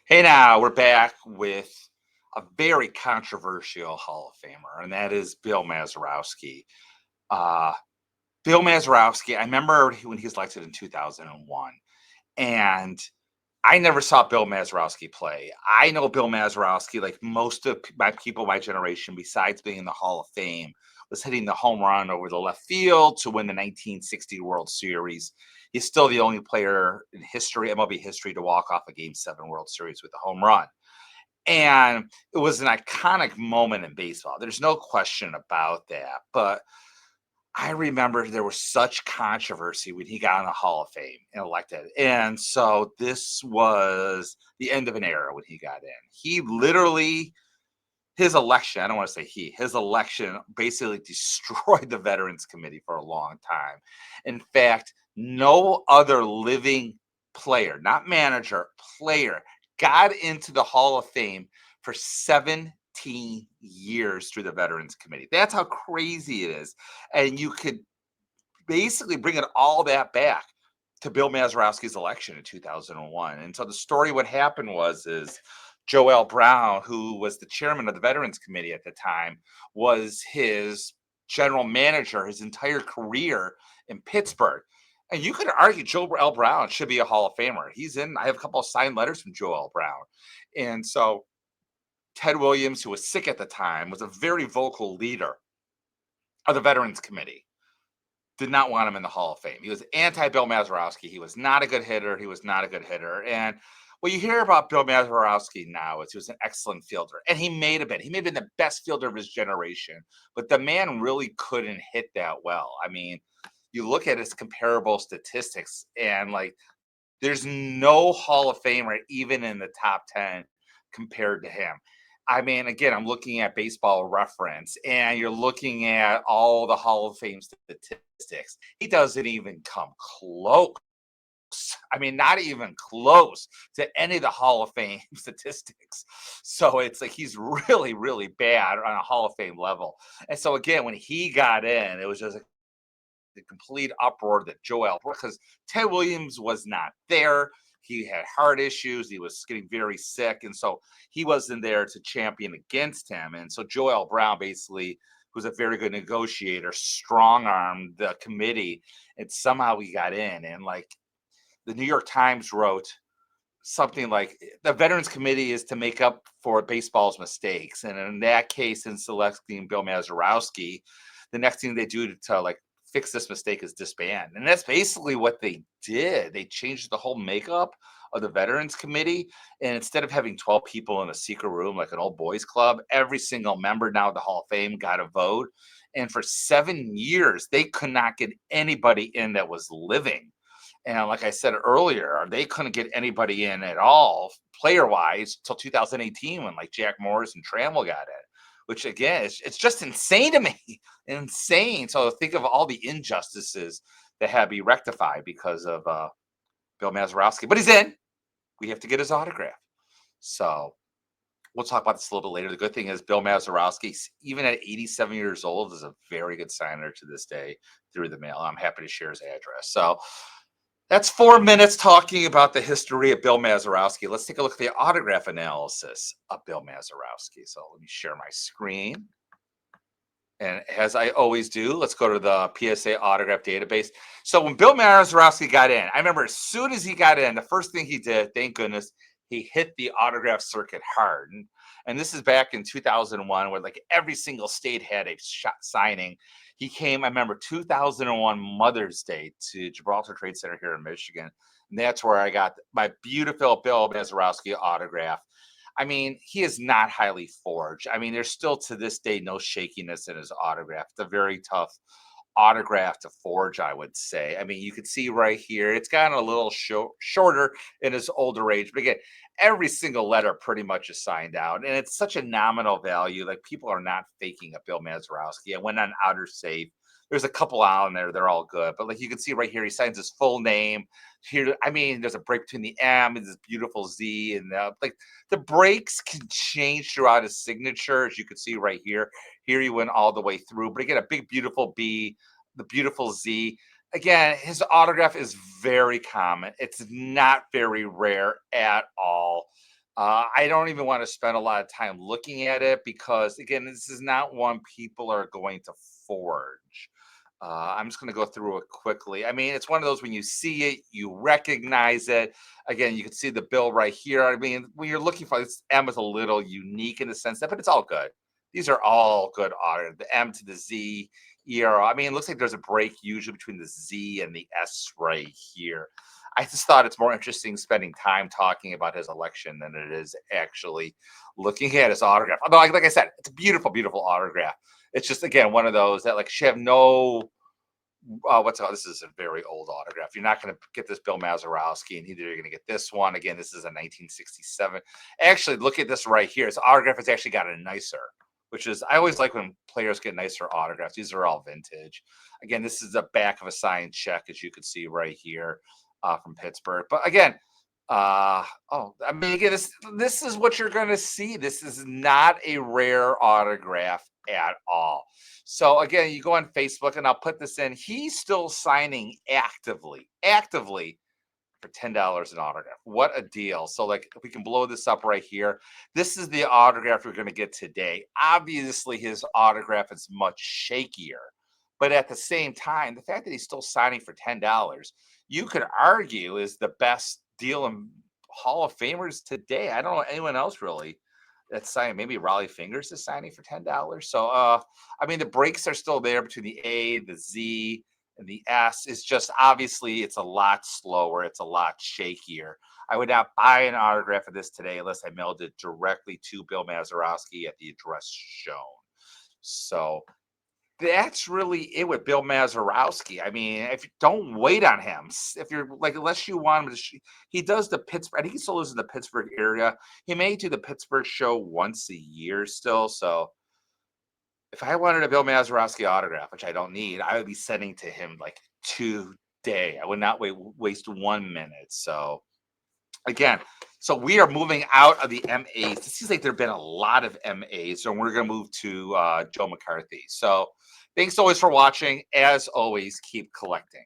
Hey, now we're back with a very controversial Hall of Famer, and that is Bill Mazeroski. Uh, Bill Mazeroski, I remember when he was elected in 2001, and I never saw Bill Mazeroski play. I know Bill Mazeroski, like most of my people my generation, besides being in the Hall of Fame, was hitting the home run over the left field to win the 1960 World Series. He's still the only player in history, MLB history, to walk off a Game 7 World Series with a home run. And it was an iconic moment in baseball. There's no question about that. But I remember there was such controversy when he got in the Hall of Fame and elected. And so this was the end of an era when he got in. He literally, his election, I don't want to say his election basically destroyed the Veterans Committee for a long time. In fact, no other living player, not manager, player, got into the Hall of Fame for 17 years through the Veterans Committee. That's how crazy it is. And you could basically bring it all that back to Bill Mazeroski's election in 2001. And so the story, what happened is Joel Brown, who was the chairman of the Veterans Committee at the time, was his general manager his entire career in Pittsburgh. And you could argue Joel Brown should be a Hall of Famer. He's in, I have a couple of signed letters from Joel Brown. And so Ted Williams, who was sick at the time, was a very vocal leader of the Veterans Committee, did not want him in the Hall of Fame. He was anti Bill Mazeroski. He was not a good hitter. He was not a good hitter. And what you hear about Bill Mazeroski now is he was an excellent fielder, and he may have been. He may have been the best fielder of his generation, but the man really couldn't hit that well. I mean, you look at his comparable statistics, and like, there's no Hall of Famer even in the top 10 compared to him. I mean, again, I'm looking at baseball reference and you're looking at all the Hall of Fame statistics. He doesn't even come close. I mean, not even close to any of the Hall of Fame statistics. So it's like he's really, really bad on a Hall of Fame level. And so again, when he got in, it was just the complete uproar that Joel, because Ted Williams was not there. He had heart issues. He was getting very sick. And so he wasn't there to champion against him. And so Joel Brown basically was a very good negotiator, strong armed the committee. And somehow he got in. And like the New York Times wrote something like the Veterans Committee is to make up for baseball's mistakes. And in that case, in selecting Bill Mazeroski, the next thing they do to like fix this mistake is disband. And that's basically what they did. They changed the whole makeup of the Veterans Committee. And instead of having 12 people in a secret room like an old boys club, every single member now of the Hall of Fame got a vote. And for 7 years, they could not get anybody in that was living. And like I said earlier, they couldn't get anybody in at all, player wise, till 2018 when like Jack Morris and Trammell got in, which again, it's just insane to me. Insane. So think of all the injustices that had to be rectified because of Bill Mazeroski. But he's in. We have to get his autograph. So we'll talk about this a little bit later. The good thing is Bill Mazeroski, even at 87 years old, is a very good signer to this day through the mail. I'm happy to share his address. So that's 4 minutes talking about the history of Bill Mazeroski. Let's take a look at the autograph analysis of Bill Mazeroski. So let me share my screen. And as I always do, let's go to the PSA autograph database. So when Bill Mazeroski got in, I remember as soon as he got in, the first thing he did, thank goodness, he hit the autograph circuit hard. And this is back in 2001, where like every single state had a signing. He came, I remember 2001 Mother's Day to Gibraltar Trade Center here in Michigan. And that's where I got my beautiful Bill Mazeroski autograph. I mean, he is not highly forged. I mean, there's still to this day no shakiness in his autograph. It's a very tough autograph to forge, I would say. I mean, you can see right here, it's gotten a little shorter in his older age. But again, every single letter pretty much is signed out. And it's such a nominal value. Like people are not faking a Bill Mazeroski. I went on outer safe. There's a couple out in there. They're all good. But like you can see right here, he signs his full name. Here, I mean, there's a break between the M and this beautiful Z. And like the breaks can change throughout his signature, as you can see right here. Here he went all the way through. But again, a big, beautiful B, the beautiful Z. Again, his autograph is very common. It's not very rare at all. I don't even want to spend a lot of time looking at it because, again, this is not one people are going to forge. I'm just going to go through it quickly. I mean, it's one of those when you see it, you recognize it. Again, you can see the bill right here. I mean, when you're looking for this, M is a little unique in the sense that, but it's all good. These are all good audio. The M to the Z, ERO. I mean, it looks like there's a break usually between the Z and the S right here. I just thought it's more interesting spending time talking about his election than it is actually looking at his autograph. Although, like I said, it's a beautiful, beautiful autograph. It's just, again, one of those that like should have no what's it called? This is a very old autograph. You're not going to get this Bill Mazeroski, and either you're going to get this one. Again, this is a 1967. Actually, look at this right here. His autograph has actually gotten nicer, which is, I always like when players get nicer autographs. These are all vintage. Again, this is the back of a signed check, as you can see right here from Pittsburgh. But again, I mean, again, this is what you're going to see. This is not a rare autograph at all. So again, you go on Facebook, and I'll put this in. He's still signing actively for $10 an autograph. What a deal. So like, if we can blow this up right here, this is the autograph we're going to get today. Obviously, his autograph is much shakier, but at the same time, the fact that he's still signing for $10, you could argue is the best deal in Hall of Famers today. I don't know anyone else really that's signing. Maybe Raleigh Fingers is signing for $10. So I mean, the breaks are still there between the A, the Z, and the S. Is just, obviously it's a lot slower, it's a lot shakier. I would not buy an autograph of this today unless I mailed it directly to Bill Mazeroski at the address shown. So that's really it with Bill Mazeroski. I mean, if you don't wait on him, if you're like, unless you want him to, he does the Pittsburgh. I think he still lives in the Pittsburgh area. He may do the Pittsburgh show once a year still. So if I wanted a Bill Mazeroski autograph, which I don't need, I would be sending to him like today. I would not waste 1 minute. So again, so we are moving out of the MAs. It seems like there have been a lot of MAs, and we're going to move to Joe McCarthy. So thanks always for watching. As always, keep collecting.